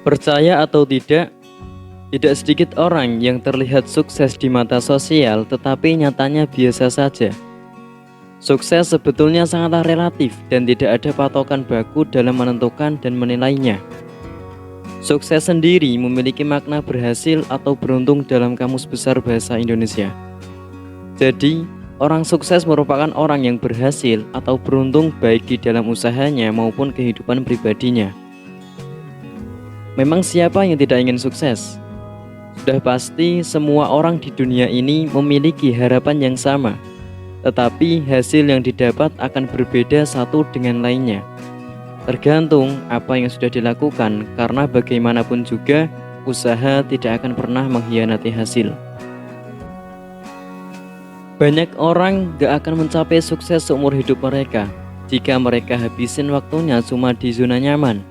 Percaya atau tidak, tidak sedikit orang yang terlihat sukses di mata sosial tetapi nyatanya biasa saja. Sukses sebetulnya sangatlah relatif dan tidak ada patokan baku dalam menentukan dan menilainya. Sukses sendiri memiliki makna berhasil atau beruntung dalam Kamus Besar Bahasa Indonesia. Jadi, orang sukses merupakan orang yang berhasil atau beruntung baik di dalam usahanya maupun kehidupan pribadinya. Memang siapa yang tidak ingin sukses? Sudah pasti semua orang di dunia ini memiliki harapan yang sama, tetapi hasil yang didapat akan berbeda satu dengan lainnya. Tergantung apa yang sudah dilakukan, karena bagaimanapun juga usaha tidak akan pernah mengkhianati hasil. Banyak orang gak akan mencapai sukses seumur hidup mereka jika mereka habisin waktunya cuma di zona nyaman,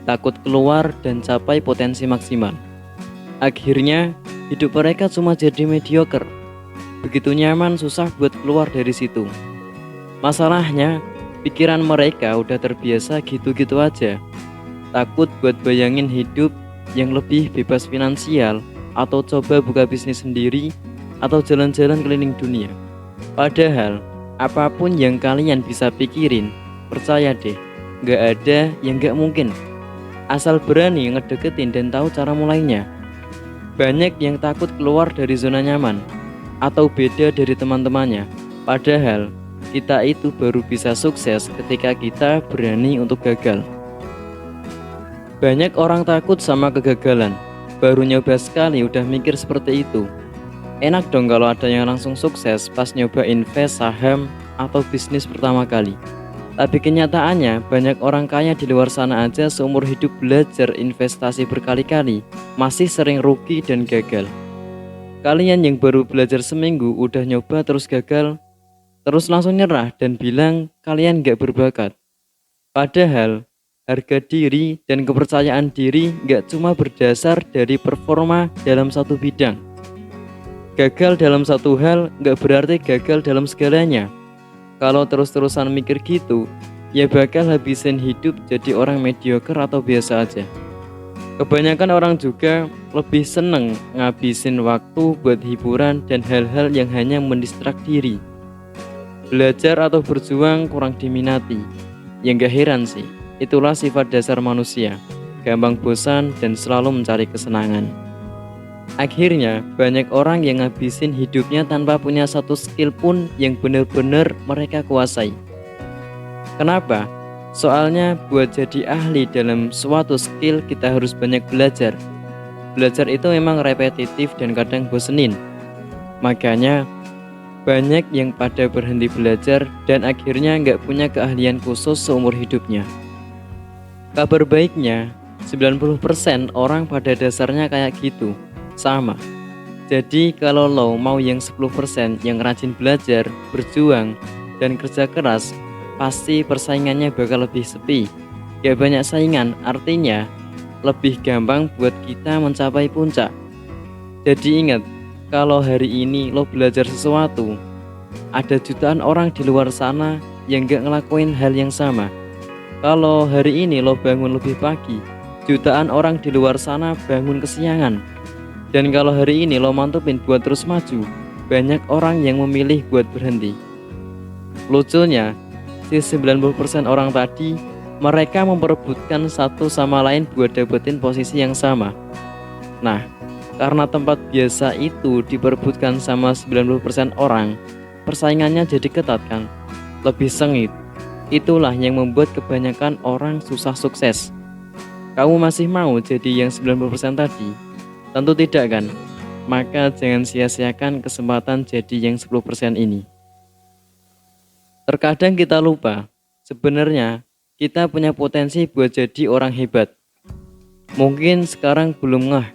takut keluar dan capai potensi maksimal. Akhirnya, hidup mereka cuma jadi mediocre. Begitu nyaman, susah buat keluar dari situ. Masalahnya, pikiran mereka udah terbiasa gitu-gitu aja. Takut buat bayangin hidup yang lebih bebas finansial, atau coba buka bisnis sendiri, atau jalan-jalan keliling dunia. Padahal, apapun yang kalian bisa pikirin, percaya deh, gak ada yang gak mungkin. Asal berani ngedeketin dan tahu cara mulainya. Banyak yang takut keluar dari zona nyaman atau beda dari teman-temannya. Padahal kita itu baru bisa sukses ketika kita berani untuk gagal. Banyak orang takut sama kegagalan. Baru nyoba sekali udah mikir seperti itu. Enak dong kalau ada yang langsung sukses pas nyoba invest saham atau bisnis pertama kali. Tapi kenyataannya banyak orang kaya di luar sana aja seumur hidup belajar investasi berkali-kali masih sering rugi dan gagal. Kalian yang baru belajar seminggu udah nyoba terus gagal, terus langsung nyerah dan bilang kalian gak berbakat. Padahal harga diri dan kepercayaan diri gak cuma berdasar dari performa dalam satu bidang. Gagal dalam satu hal gak berarti gagal dalam segalanya. Kalau terus-terusan mikir gitu, ya bakal habisin hidup jadi orang mediocre atau biasa aja. Kebanyakan orang juga lebih seneng ngabisin waktu buat hiburan dan hal-hal yang hanya mendistrak diri. Belajar atau berjuang kurang diminati. Ya gak heran sih, itulah sifat dasar manusia, gampang bosan dan selalu mencari kesenangan. Akhirnya, banyak orang yang ngabisin hidupnya tanpa punya satu skill pun yang benar-benar mereka kuasai. Kenapa? Soalnya buat jadi ahli dalam suatu skill kita harus banyak belajar. Belajar itu memang repetitif dan kadang bosenin. Makanya, banyak yang pada berhenti belajar dan akhirnya nggak punya keahlian khusus seumur hidupnya. Kabar baiknya, 90% orang pada dasarnya kayak gitu. Sama. Jadi kalau lo mau yang 10% yang rajin belajar, berjuang, dan kerja keras, pasti persaingannya bakal lebih sepi. Gak banyak saingan, artinya lebih gampang buat kita mencapai puncak. Jadi ingat, kalau hari ini lo belajar sesuatu, ada jutaan orang di luar sana yang gak ngelakuin hal yang sama. Kalau hari ini lo bangun lebih pagi, jutaan orang di luar sana bangun kesiangan. Dan kalau hari ini lo mantepin buat terus maju, banyak orang yang memilih buat berhenti. Lucunya, si 90% orang tadi, mereka memperebutkan satu sama lain buat dapetin posisi yang sama. Nah, karena tempat biasa itu diperebutkan sama 90% orang, persaingannya jadi ketat kan, lebih sengit. Itulah yang membuat kebanyakan orang susah sukses. Kamu masih mau jadi yang 90% tadi? Tentu tidak kan? Maka jangan sia-siakan kesempatan jadi yang 10% ini. Terkadang kita lupa, sebenarnya kita punya potensi buat jadi orang hebat. Mungkin sekarang belum ngeh.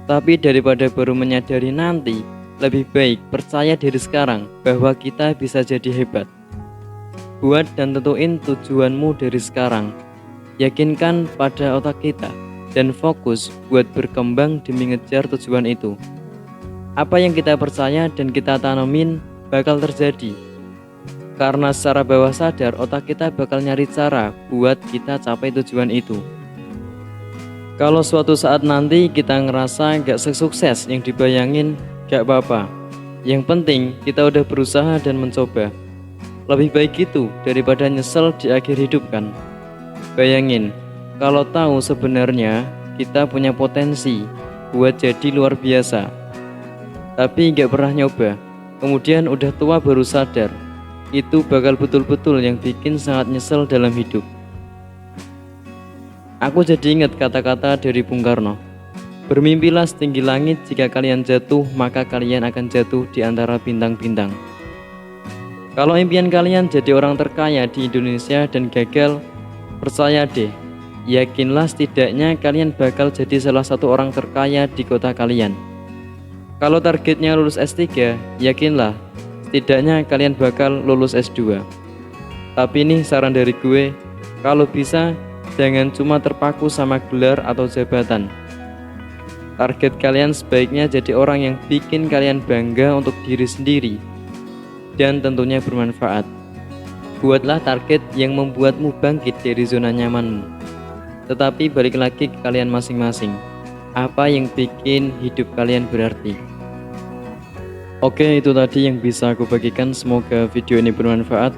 Tapi daripada baru menyadari nanti, lebih baik percaya diri sekarang bahwa kita bisa jadi hebat. Buat dan tentuin tujuanmu dari sekarang. Yakinkan pada otak kita dan fokus buat berkembang demi ngejar tujuan itu. Apa yang kita percaya dan kita tanamin bakal terjadi. Karena secara bawah sadar otak kita bakal nyari cara buat kita capai tujuan itu. Kalau suatu saat nanti kita ngerasa gak sesukses yang dibayangin, gak apa-apa. Yang penting kita udah berusaha dan mencoba. Lebih baik itu daripada nyesel di akhir hidup kan. Bayangin, kalau tahu sebenarnya kita punya potensi buat jadi luar biasa, tapi gak pernah nyoba, kemudian udah tua baru sadar, itu bakal betul-betul yang bikin sangat nyesel dalam hidup. Aku jadi ingat kata-kata dari Bung Karno. Bermimpilah setinggi langit, jika kalian jatuh, maka kalian akan jatuh di antara bintang-bintang. Kalau impian kalian jadi orang terkaya di Indonesia dan gagal, percaya deh, yakinlah setidaknya kalian bakal jadi salah satu orang terkaya di kota kalian. Kalau targetnya lulus S3, yakinlah setidaknya kalian bakal lulus S2. Tapi nih saran dari gue, kalau bisa jangan cuma terpaku sama gelar atau jabatan. Target kalian sebaiknya jadi orang yang bikin kalian bangga untuk diri sendiri dan tentunya bermanfaat. Buatlah target yang membuatmu bangkit dari zona nyamanmu. Tetapi balik lagi ke kalian masing-masing. Apa yang bikin hidup kalian berarti? Oke, itu tadi yang bisa aku bagikan. Semoga video ini bermanfaat.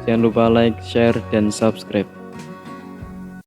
Jangan lupa like, share, dan subscribe.